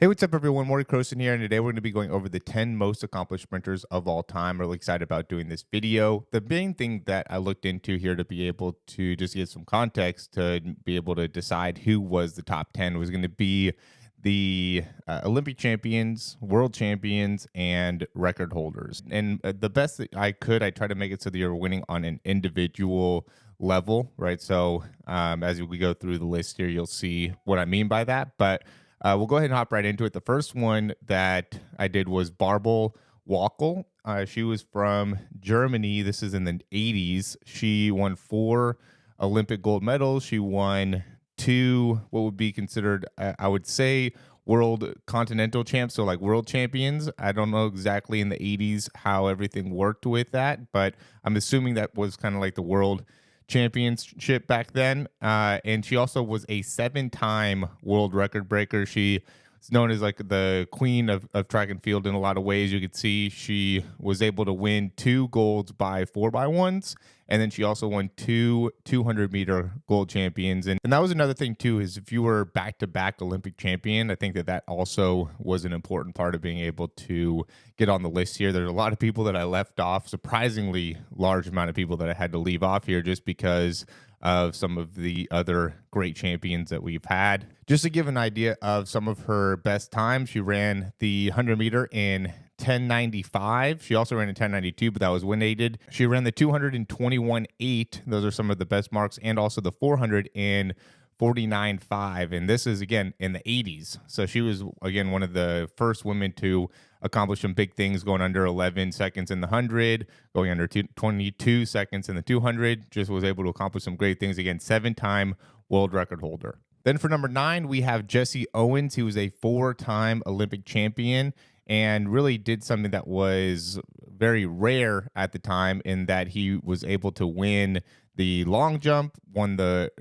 Hey, what's up, everyone? Morey Croson here, and today we're going to be going over the 10 most accomplished sprinters of all time. Really excited about doing this video. The main thing that I looked into here to be able to just get some context to be able to decide who was the top 10 was going to be the Olympic champions, world champions, and record holders. And the best that I could, I tried to make it so that you're winning on an individual level, right? So as we go through the list here, you'll see what I mean by that. But we'll go ahead and hop right into it. The first one that I did was Barbel Wockel. She was from Germany. This is in the 80s. She won 4 Olympic gold medals. She won 2, what would be considered, I would say, world continental champs, so like world champions. I don't know exactly in the 80s how everything worked with that, but I'm assuming that was kind of like the world championship back then. And she also was a 7-time world record breaker. She is known as like the queen of track and field in a lot of ways. You could see she was able to win 2 golds by 4x1s. And then she also won 2 200-meter gold champions. And that was another thing, too, is if you were back-to-back Olympic champion, I think that also was an important part of being able to get on the list here. There's a lot of people that I left off, surprisingly large amount of people that I had to leave off here just because of some of the other great champions that we've had. Just to give an idea of some of her best times, she ran the 100-meter in 10:95. She also ran in 10:92, but that was wind aided. She ran the 200 in 21:8. Those are some of the best marks, and also the 400 in 49:5. And this is again in the 80s. So she was again one of the first women to accomplish some big things, going under 11 seconds in the 100, going under 22 seconds in the 200. Just was able to accomplish some great things. Again, 7-time world record holder. Then for number 9, we have Jesse Owens. He was a 4-time Olympic champion and really did something that was very rare at the time in that he was able to win the long jump, won the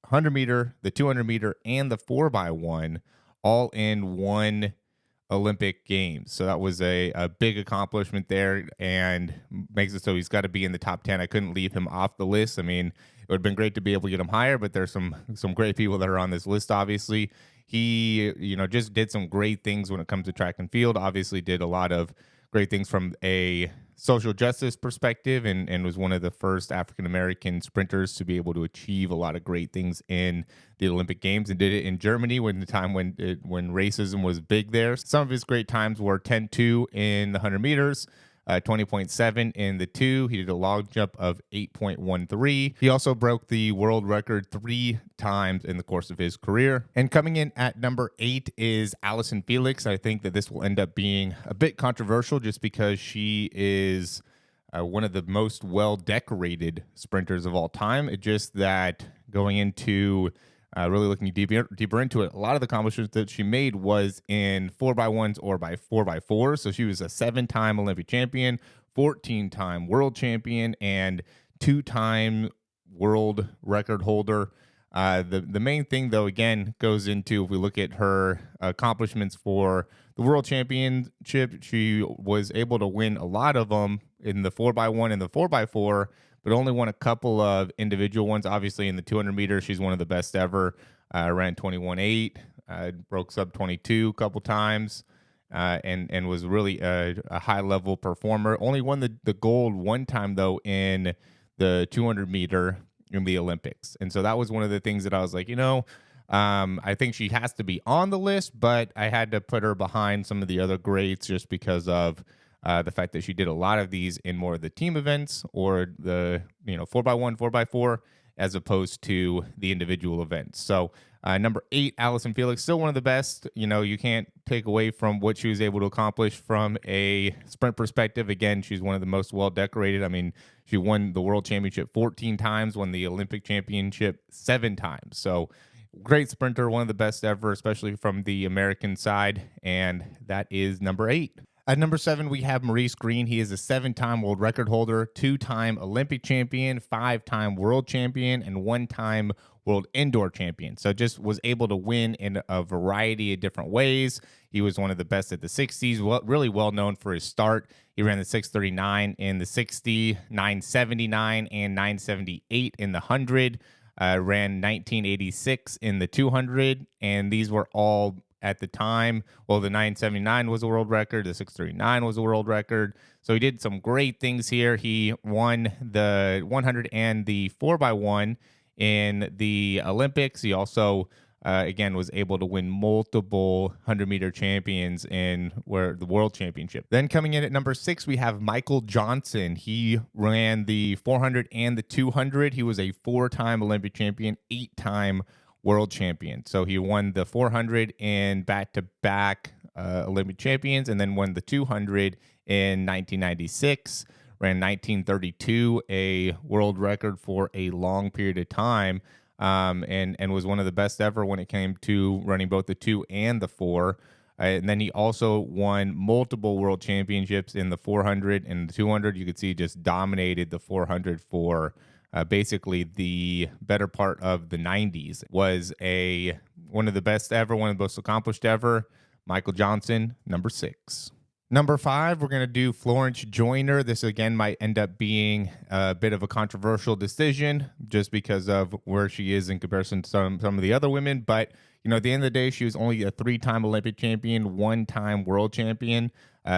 100-meter, the 200-meter, and the 4x1 all in one Olympic Games. So that was a big accomplishment there and makes it so he's got to be in the top 10. I couldn't leave him off the list. I mean, it would have been great to be able to get him higher, but there's some great people that are on this list, obviously. He, just did some great things when it comes to track and field. Obviously did a lot of great things from a social justice perspective and was one of the first African-American sprinters to be able to achieve a lot of great things in the Olympic Games, and did it in Germany when racism was big there. Some of his great times were 10:2 in the 100 meters, 20.7 in the 2. He did a long jump of 8.13. He also broke the world record 3 times in the course of his career. And coming in at number 8 is Allyson Felix. I think that this will end up being a bit controversial just because she is one of the most well-decorated sprinters of all time. It's just that going into really looking deeper into it, a lot of the accomplishments that she made was in 4x1s or by 4x4. So she was a 7-time Olympic champion, 14-time world champion, and 2-time world record holder. The main thing, though, again, goes into if we look at her accomplishments for the world championship, she was able to win a lot of them in the 4x1 and the 4x4, but only won a couple of individual ones. Obviously, in the 200 meters, she's one of the best ever. Ran 21.8, broke sub 22 a couple times, and was really a high-level performer. Only won the gold one time, though, in the 200 meter in the Olympics. And so that was one of the things that I was like, I think she has to be on the list, but I had to put her behind some of the other greats just because of the fact that she did a lot of these in more of the team events or the 4x1, 4x4, as opposed to the individual events. So number 8, Allyson Felix, still one of the best. You can't take away from what she was able to accomplish from a sprint perspective. Again, she's one of the most well-decorated. I mean, she won the world championship 14 times, won the Olympic championship 7 times. So great sprinter, one of the best ever, especially from the American side. And that is number 8. At number 7, we have Maurice Greene. He is a 7-time world record holder, 2-time Olympic champion, 5-time world champion, and 1-time world indoor champion. So just was able to win in a variety of different ways. He was one of the best at the 60s, really well known for his start. He ran the 6:39 in the 60, 9:79, and 9:78 in the 100. Ran 1986 in the 200, and these were all at the time. Well, the 979 was a world record, the 639 was a world record. So he did some great things here. He won the 100 and the 4x1 in the Olympics. He also again was able to win multiple 100-meter champions in the world championship. Then coming in at number 6, we have Michael Johnson. He ran the 400 and the 200. He was a 4-time Olympic champion, 8-time world champion. So he won the 400 in back-to-back Olympic champions, and then won the 200 in 1996. Ran 1932, a world record for a long period of time. And was one of the best ever when it came to running both the 2 and the 4. And then he also won multiple world championships in the 400 and the 200. You could see he just dominated the 400 for basically the better part of the 90s. Was one of the best ever, one of the most accomplished ever. Michael Johnson, number 6. Number 5, we're going to do Florence Joyner. This, again, might end up being a bit of a controversial decision just because of where she is in comparison to some of the other women. But, at the end of the day, she was only a 3-time Olympic champion, 1-time world champion.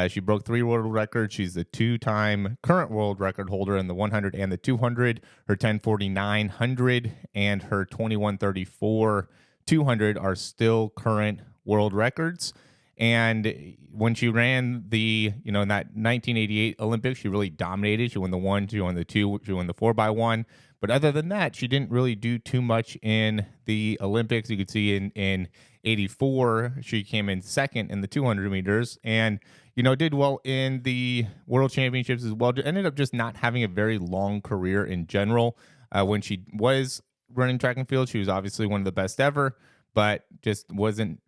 She broke 3 world records. She's the 2-time current world record holder in the 100 and the 200. Her 1049 100 and her 2134 200 are still current world records. And when she ran in that 1988 Olympics, she really dominated. She won the 1, she won the 2, she won the 4x1. But other than that, she didn't really do too much in the Olympics. You could see in 84, she came in second in the 200 meters and, did well in the world championships as well. Ended up just not having a very long career in general. When she was running track and field, she was obviously one of the best ever, but just wasn't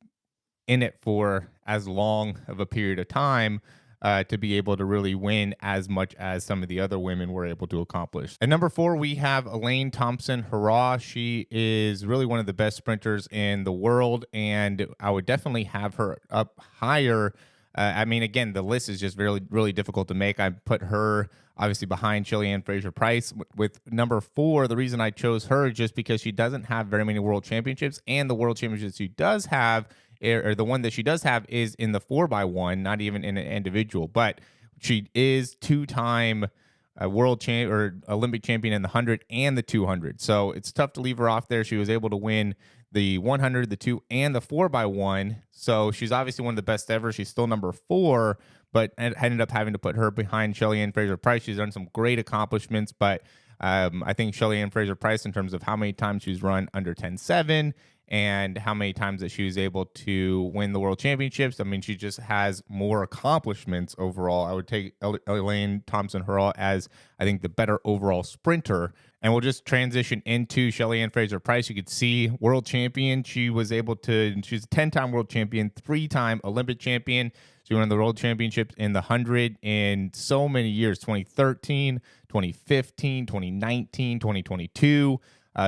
in it for as long of a period of time to be able to really win as much as some of the other women were able to accomplish. At number 4, we have Elaine Thompson. Hurrah. She is really one of the best sprinters in the world, and I would definitely have her up higher. Again, the list is just really, really difficult to make. I put her obviously behind Shelly-Ann Fraser-Pryce. With number 4, the reason I chose her is just because she doesn't have very many world championships, and the world championships she does have, or the one that she does have, is in the 4x1, not even in an individual. But she is 2-time world champ or Olympic champion in the 100 and the 200. So it's tough to leave her off there. She was able to win the 100, the 2, and the 4x1. So she's obviously one of the best ever. She's still number 4, but ended up having to put her behind Shelly-Ann Fraser-Pryce. She's done some great accomplishments, but I think Shelly-Ann Fraser-Pryce, in terms of how many times she's run under 10.7 and how many times that she was able to win the world championships, she just has more accomplishments overall. I would take Elaine Thompson Hurrah as, I think, the better overall sprinter. And we'll just transition into Shelly-Ann Fraser-Pryce. You could see world champion. She's a 10-time world champion, 3-time Olympic champion. She won the world championships in the 100 in so many years, 2013, 2015, 2019, 2022.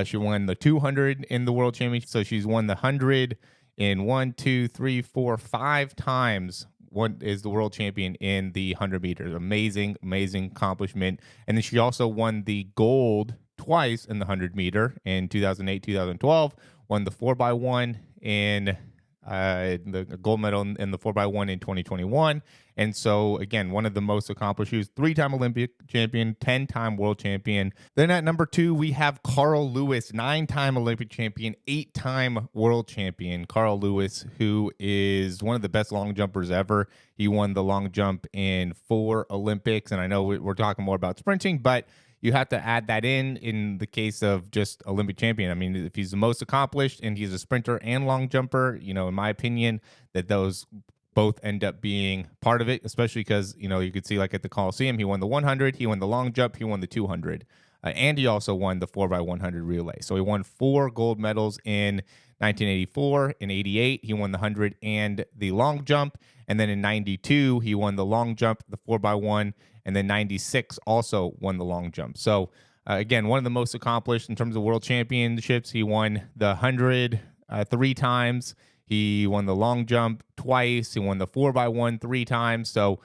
She won the 200 in the world championship. So she's won the 100 in 5 times. One is the world champion in the 100 meters. Amazing, amazing accomplishment. And then she also won the gold twice in the 100 meter in 2008, 2012. Won the 4x1 in the gold medal in the 4x1 in 2021. And so, again, one of the most accomplished. She was 3-time Olympic champion, 10-time world champion. Then at number 2, we have Carl Lewis, 9-time Olympic champion, 8-time world champion. Carl Lewis, who is one of the best long jumpers ever. He won the long jump in 4 Olympics. And I know we're talking more about sprinting, but you have to add that in the case of just Olympic champion. If he's the most accomplished and he's a sprinter and long jumper, in my opinion, that those both end up being part of it, especially because, you could see like at the Coliseum, he won the 100, he won the long jump, he won the 200. And he also won the 4x100 relay. So he won 4 gold medals in 1984. In 88, he won the 100 and the long jump. And then in 92, he won the long jump, the 4x1. And then 96 also won the long jump. So, again, one of the most accomplished in terms of world championships. He won the 100 3 times. He won the long jump twice. He won the 4x1 3 times. So,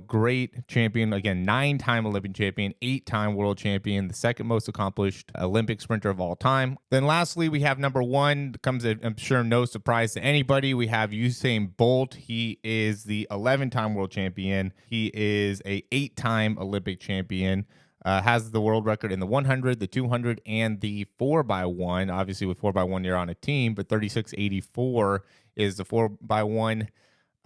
great champion. Again, 9-time Olympic champion, 8-time world champion, the second most accomplished Olympic sprinter of all time. Then lastly, we have number one. Comes, I'm sure, no surprise to anybody. We have Usain Bolt. He is the 11-time world champion. He is a 8-time Olympic champion. Has the world record in the 100, the 200, and the 4x1. Obviously, with 4x1, you're on a team, but 36:84 is the 4x1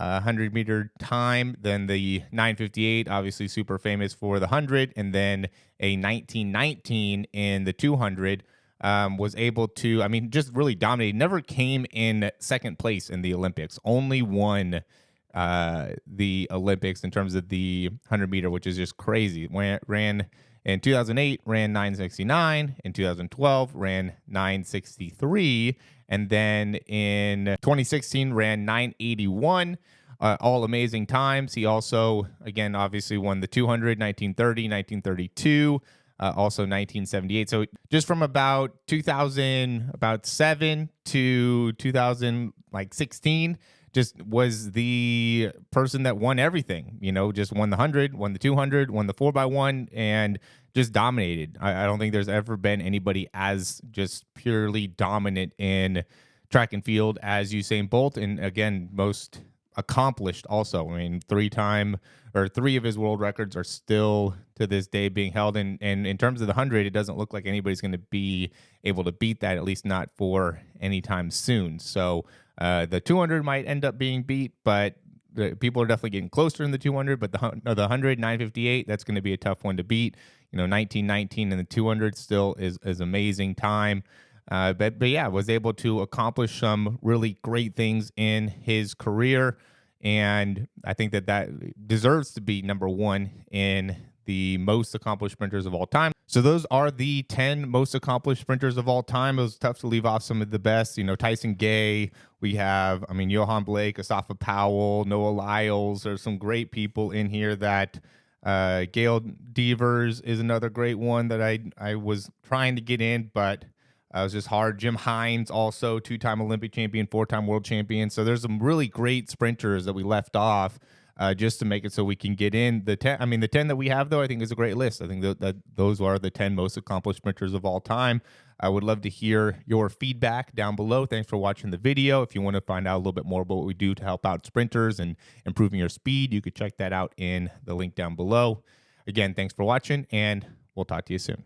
100-meter time. Then the 9:58, obviously super famous for the 100, and then a 19:19 in the 200. Was able to, just really dominate. Never came in second place in the Olympics. Only won the Olympics in terms of the 100-meter, which is just crazy. Ran in 2008, ran 9:69. In 2012, ran 9:63. And then in 2016, ran 9:81. All amazing times. He also, again, obviously won the 200, 1930, 1932, also 1978. So just from about 2007 to 2016, just was the person that won everything. Just won the 100, won the 200, won the 4x1, and just dominated. I don't think there's ever been anybody as just purely dominant in track and field as Usain Bolt. And again, most accomplished also. Three of his world records are still to this day being held. And in terms of the 100, it doesn't look like anybody's going to be able to beat that, at least not for any time soon. So the 200 might end up being beat, but people are definitely getting closer in the 200. But the 100, 9:58, that's going to be a tough one to beat. 1919 in the 200 still is amazing time. But yeah, was able to accomplish some really great things in his career. And I think that deserves to be number one in the most accomplished sprinters of all time. So those are the 10 most accomplished sprinters of all time. It was tough to leave off some of the best. Tyson Gay. We have, Johan Blake, Asafa Powell, Noah Lyles. There's some great people in here that Gail Devers is another great one that I was trying to get in, but it was just hard. Jim Hines, also 2-time Olympic champion, 4-time world champion. So there's some really great sprinters that we left off just to make it so we can get in. The 10 that we have, though, I think is a great list. I think that those are the 10 most accomplished sprinters of all time. I would love to hear your feedback down below. Thanks for watching the video. If you want to find out a little bit more about what we do to help out sprinters and improving your speed, you could check that out in the link down below. Again, thanks for watching, and we'll talk to you soon.